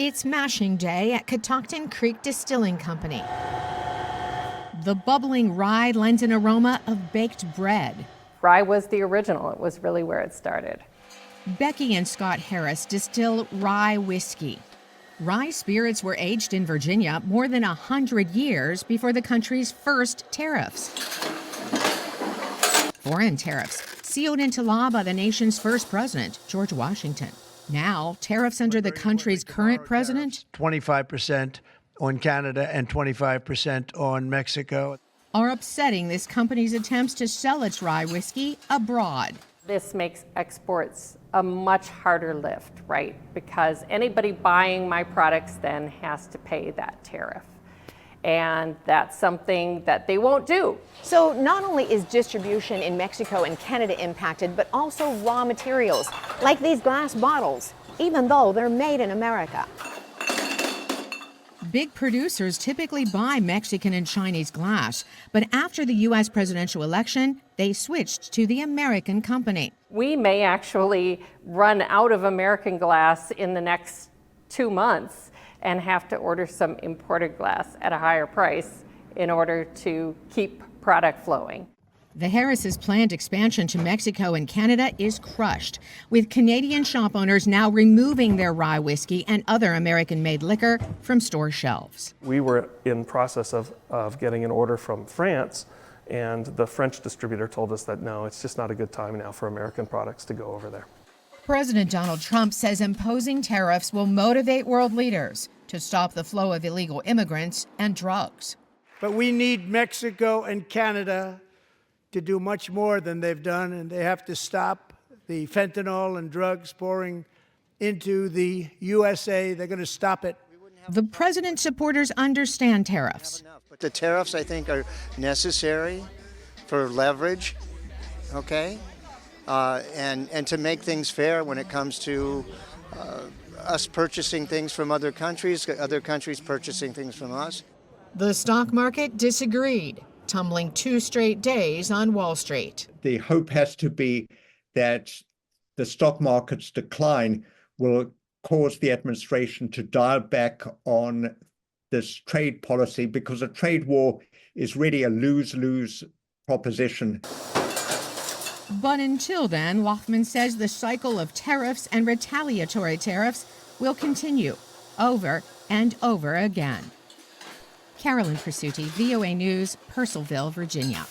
It's mashing day at Catoctin Creek Distilling Company. The bubbling rye lends an aroma of baked bread. Rye was the original. It was really where it started. Becky and Scott Harris distill rye whiskey. Rye spirits were aged in Virginia more than 100 years before the country's first tariffs. Foreign tariffs sealed into law by the nation's first president, George Washington. Now, tariffs under the country's current president, 25% on Canada and 25% on Mexico, are upsetting this company's attempts to sell its rye whiskey abroad. This makes exports a much harder lift, right? Because anybody buying my products then has to pay that tariff. And that's something that they won't do. So not only is distribution in Mexico and Canada impacted, but also raw materials, like these glass bottles, even though they're made in America. Big producers typically buy Mexican and Chinese glass, but after the U.S. presidential election, they switched to the American company. We may actually run out of American glass in the next 2 months and have to order some imported glass at a higher price in order to keep product flowing. The Harris's planned expansion to Mexico and Canada is crushed, with Canadian shop owners now removing their rye whiskey and other American-made liquor from store shelves. We were in process of getting an order from France, and the French distributor told us that no, it's just not a good time now for American products to go over there. President Donald Trump says imposing tariffs will motivate world leaders to stop the flow of illegal immigrants and drugs. but we need Mexico and Canada to do much more than they've done, and they have to stop the fentanyl and drugs pouring into the USA. They're going to stop it. The president's supporters understand tariffs. But the tariffs, I think, are necessary for leverage, okay? And to make things fair when it comes to us purchasing things from other countries purchasing things from us. The stock market disagreed, tumbling 2 straight days on Wall Street. The hope has to be that the stock market's decline will cause the administration to dial back on this trade policy, because a trade war is really a lose-lose proposition. But until then, Loughman says the cycle of tariffs and retaliatory tariffs will continue over and over again. Carolyn Presutti, VOA News, Purcellville, Virginia.